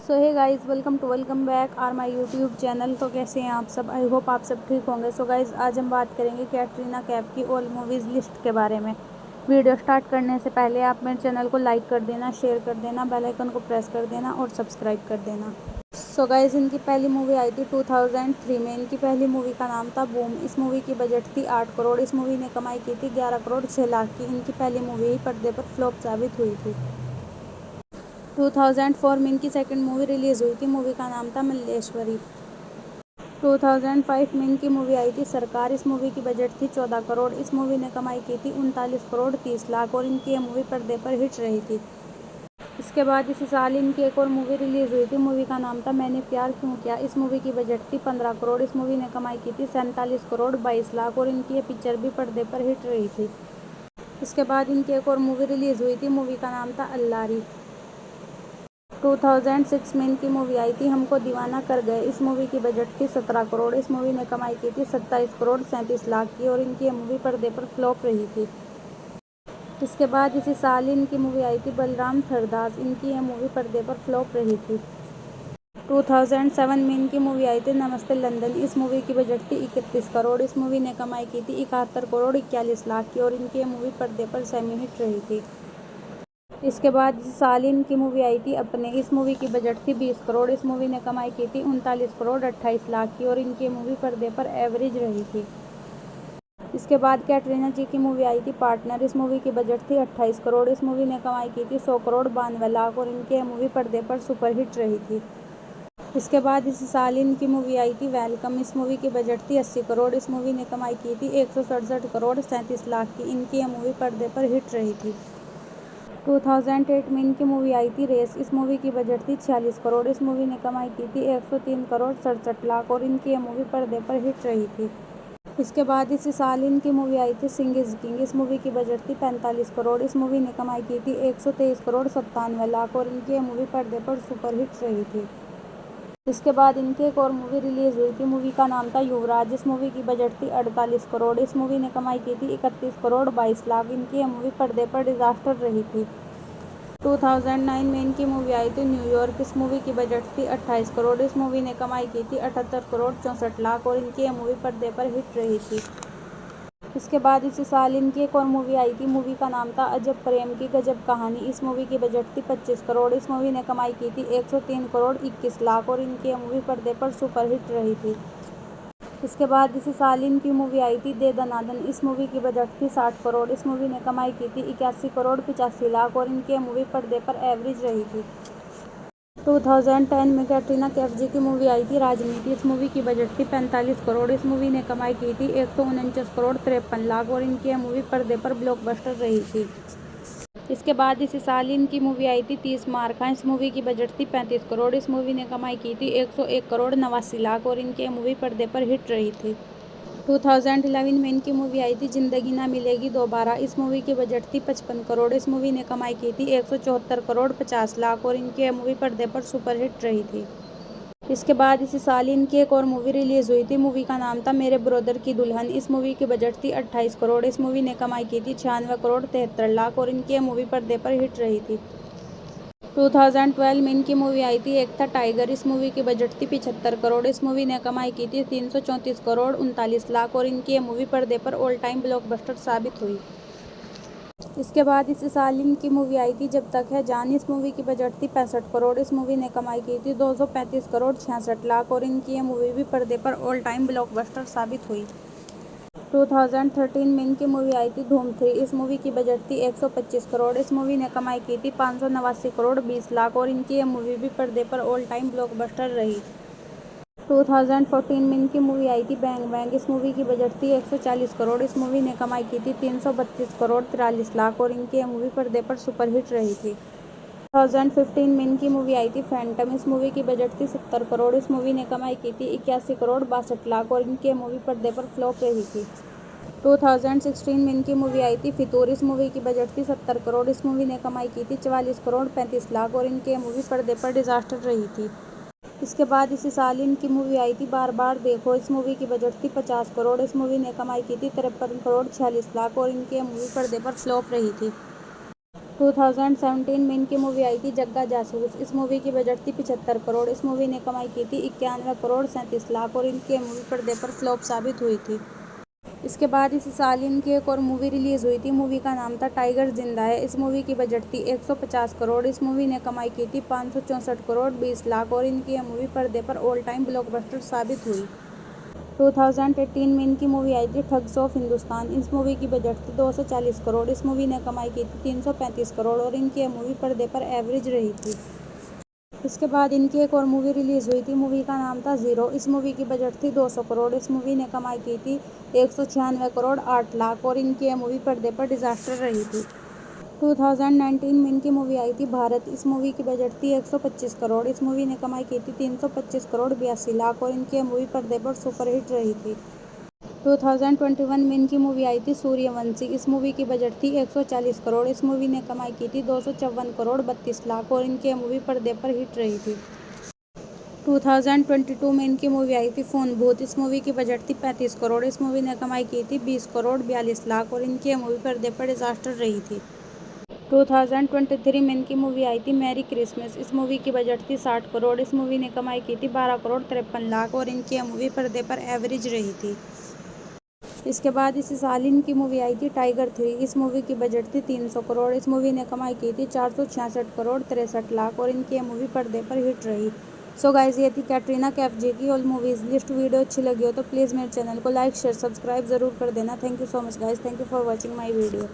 So hey guys, welcome back our my YouTube channel. तो कैसे हैं आप सब? आई होप आप सब ठीक होंगे। सो गाइस, आज हम बात करेंगे कैटरीना कैफ की ओल्ड मूवीज़ लिस्ट के बारे में। वीडियो स्टार्ट करने से पहले आप मेरे चैनल को लाइक कर देना, शेयर कर देना, बेल आइकन को प्रेस कर देना और सब्सक्राइब कर देना। सो गाइस, इनकी पहली मूवी आई थी 2003 में। इनकी पहली मूवी का नाम था बूम। इस मूवी की बजट थी 8 करोड़। इस मूवी ने कमाई की थी 11 करोड़ 6 लाख की। इनकी पहली मूवी ही पर्दे पर फ्लॉप साबित हुई थी। 2004 में इनकी सेकंड मूवी रिलीज़ हुई थी। मूवी का नाम था मल्लेश्वरी। 2005 में इनकी मूवी आई थी सरकार। इस मूवी की बजट थी 14 करोड़। इस मूवी ने कमाई की थी 39 करोड़ 30 लाख और इनकी ये मूवी पर्दे पर हिट रही थी। इसके बाद इसी साल इनकी एक और मूवी रिलीज़ हुई थी। मूवी का नाम था मैंने प्यार क्यों किया। इस मूवी की बजट थी 15 करोड़। इस मूवी ने कमाई की थी 47 करोड़ 22 लाख और इनकी ये पिक्चर भी पर्दे पर हिट रही थी। इसके बाद इनकी एक और मूवी रिलीज़ हुई थी। मूवी का नाम था अल्लारी। 2006 में इनकी मूवी आई थी हमको दीवाना कर गए। इस मूवी की बजट थी 17 करोड़। इस मूवी ने कमाई की थी 27 करोड़ 37 लाख की और इनकी ये मूवी पर्दे पर फ्लॉप रही थी। इसके बाद इसी साल इनकी मूवी आई थी बलराम थरदास। इनकी ये मूवी पर्दे पर फ्लॉप रही थी। 2007 में इनकी मूवी आई थी नमस्ते लंदन। इस मूवी की बजट थी 31 करोड़। इस मूवी ने कमाई की थी 71 करोड़ 41 लाख की और इनकी ये मूवी पर्दे पर सेमी हिट रही थी। इसके बाद इस साल इनकी मूवी आई थी अपने। इस मूवी की बजट थी 20 करोड़। इस मूवी ने कमाई की थी 39 करोड़ 28 लाख की और इनकी मूवी पर्दे पर एवरेज रही थी। इसके बाद कैटरीना जी की मूवी आई थी पार्टनर। इस मूवी की बजट थी 28 करोड़। इस मूवी ने कमाई की थी 100 करोड़ 92 लाख और इनकी मूवी पर्दे पर सुपरहिट रही थी। इसके बाद इसी साल इनकी मूवी आई थी वेलकम। इस मूवी की बजट थी 80 करोड़। इस मूवी ने कमाई की थी 167 करोड़ 37 लाख की। इनकी यह मूवी पर्दे पर हिट रही थी। 2008 में इनकी मूवी आई थी रेस। इस मूवी की बजट थी 46 करोड़। इस मूवी ने कमाई की थी 103 करोड़ 67 लाख और इनकी ये मूवी पर्दे पर हिट रही थी। इसके बाद इसी साल इनकी मूवी आई थी सिंह इज़ किंग। इस मूवी की बजट थी 45 करोड़। इस मूवी ने कमाई की थी 123 करोड़ 97 लाख और इनकी ये मूवी पर्दे पर सुपरहिट रही थी। इसके बाद इनकी एक और मूवी रिलीज़ हुई थी। मूवी का नाम था युवराज। इस मूवी की बजट थी 48 करोड़। इस मूवी ने कमाई की थी 31 करोड़ 22 लाख। इनकी ये मूवी पर्दे पर डिजास्टर रही थी। 2009 में इनकी मूवी आई थी न्यूयॉर्क। इस मूवी की बजट थी 28 करोड़। इस मूवी ने कमाई की थी 78 करोड़ 64 लाख और इनकी ये मूवी पर्दे पर हिट रही थी। इसके बाद इसी साल इनकी एक और मूवी आई थी। मूवी का नाम था अजब प्रेम की गजब कहानी। इस मूवी की बजट थी 25 करोड़। इस मूवी ने कमाई की थी 103 करोड़ 21 लाख और इनकी ये मूवी पर्दे पर सुपरहिट रही थी। इसके बाद इसी साल इनकी मूवी आई थी दे दनादन। इस मूवी की बजट थी 60 करोड़। इस मूवी ने कमाई की थी 81 करोड़ 85 लाख और इनकी मूवी पर्दे पर एवरेज रही थी। 2010 में कैटरीना कैफ जी की मूवी आई थी राजनीति। इस मूवी की बजट थी 45 करोड़। इस मूवी ने कमाई की थी 149 करोड़ 53 लाख और इनकी यह मूवी पर्दे पर ब्लॉकबस्टर रही थी। इसके बाद इसी साल इनकी मूवी आई थी 30 मार खां। इस मूवी की बजट थी 35 करोड़। इस मूवी ने कमाई की थी 101 करोड़ 89 लाख और इनकी मूवी पर्दे पर हिट रही थी। 2011 में इनकी मूवी आई थी जिंदगी ना मिलेगी दोबारा। इस मूवी की बजट थी 55 करोड़। इस मूवी ने कमाई की थी 174 करोड़ 50 लाख और इनकी मूवी पर्दे पर सुपरहिट रही थी। इसके बाद इसी साल इनकी एक और मूवी रिलीज़ हुई थी। मूवी का नाम था मेरे ब्रदर की दुल्हन। इस मूवी की बजट थी 28 करोड़। इस मूवी ने कमाई की थी 96 करोड़ 73 लाख और इनकी मूवी पर्दे पर हिट रही थी। 2012 में इनकी मूवी आई थी एक था टाइगर। इस मूवी की बजट थी 75 करोड़। इस मूवी ने कमाई की थी 334 करोड़ 39 लाख और इनकी मूवी पर्दे पर ऑल टाइम ब्लॉकबस्टर साबित हुई। इसके बाद इसी साल इनकी मूवी आई थी जब तक है जान। इस मूवी की बजट थी 65 करोड़। इस मूवी ने कमाई की थी 235 करोड़ 66 लाख और इनकी मूवी भी पर्दे पर ऑल टाइम ब्लॉकबस्टर साबित हुई। 2013 में इनकी मूवी आई थी धूम 3। इस मूवी की बजट थी 125 करोड़। इस मूवी ने कमाई की थी 589 करोड़ 20 लाख और इनकी ये मूवी भी पर्दे पर ऑल टाइम ब्लॉकबस्टर रही। 2014 में इनकी मूवी आई थी बैंग बैंग। इस मूवी की बजट थी 140 करोड़। इस मूवी ने कमाई की थी 332 करोड़ 43 लाख और इनकी ये मूवी पर्दे पर सुपरहिट रही थी। 2015 में इनकी मूवी आई थी फैंटम। इस मूवी की बजट थी 70 करोड़। इस मूवी ने कमाई की थी 81 करोड़ 62 लाख और इनकी मूवी पर्दे पर फ्लॉप रही थी। 2016 में इनकी मूवी आई थी फितूर। इस मूवी की बजट थी 70 करोड़। इस मूवी ने कमाई की थी 44 करोड़ 35 लाख और इनकी मूवी पर्दे पर डिजास्टर रही थी। इसके बाद इसी साल इनकी मूवी आई थी बार बार देखो। इस मूवी की बजट थी 50 करोड़। इस मूवी ने कमाई की थी 53 करोड़ 46 लाख और इनकी मूवी पर्दे पर फ्लॉप रही थी। 2017 में इनकी मूवी आई थी जग्गा जासूस। इस मूवी की बजट थी 75 करोड़। इस मूवी ने कमाई की थी 91 करोड़ 37 लाख और इनकी मूवी पर्दे पर फ्लॉप साबित हुई थी। इसके बाद इसी साल इनकी एक और मूवी रिलीज़ हुई थी। मूवी का नाम था टाइगर जिंदा है। इस मूवी की बजट थी 150 करोड़। इस मूवी ने कमाई की थी 564 करोड़ 20 लाख और इनकी यह मूवी पर्दे पर ऑल टाइम ब्लॉकबस्टर साबित हुई। 2018 में इनकी मूवी आई थी ठग्स ऑफ हिंदुस्तान। इस मूवी की बजट थी 240 करोड़। इस मूवी ने कमाई की थी 335 करोड़ और इनकी यह मूवी पर्दे पर एवरेज रही थी। इसके बाद इनकी एक और मूवी रिलीज़ हुई थी। मूवी का नाम था ज़ीरो। इस मूवी की बजट थी 200 करोड़। इस मूवी ने कमाई की थी 196 करोड़ 8 लाख और इनकी यह मूवी पर्दे पर डिज़ास्टर रही थी। 2019 में इनकी मूवी आई थी भारत। इस मूवी की बजट थी 125 करोड़। इस मूवी ने कमाई की थी 325 करोड़ 82 लाख और इनकी यह मूवी पर्दे पर सुपरहिट रही थी। 2021 में इनकी मूवी आई थी सूर्यवंशी। इस मूवी की बजट थी 140 करोड़। इस मूवी ने कमाई की थी 254 करोड़ 32 लाख और इनकी यह मूवी पर्दे पर हिट रही थी। 2022 में इनकी मूवी आई थी फोन भूत। इस मूवी की बजट थी 35 करोड़। इस मूवी ने कमाई की थी 20 करोड़ 42 लाख और इनकी यह मूवी पर्दे पर डिजास्टर रही थी। 2023 में इनकी मूवी आई थी मैरी क्रिसमस। इस मूवी की बजट थी 60 करोड़। इस मूवी ने कमाई की थी 12 करोड़ 53 लाख और इनकी यह मूवी पर्दे पर एवरेज रही थी। इसके बाद इसी साल इनकी मूवी आई थी टाइगर 3। इस मूवी की बजट थी 300 करोड़। इस मूवी ने कमाई की थी 466 करोड़ 63 लाख और इनकी यह मूवी पर्दे पर हिट रही। सो गाइस, ये थी कैटरीना कैफ जी की ऑल मूवीज़ लिस्ट। वीडियो अच्छी लगी हो तो प्लीज़ मेरे चैनल को लाइक शेयर सब्सक्राइब ज़रूर कर देना। Thank you so much guys. Thank you for watching my video.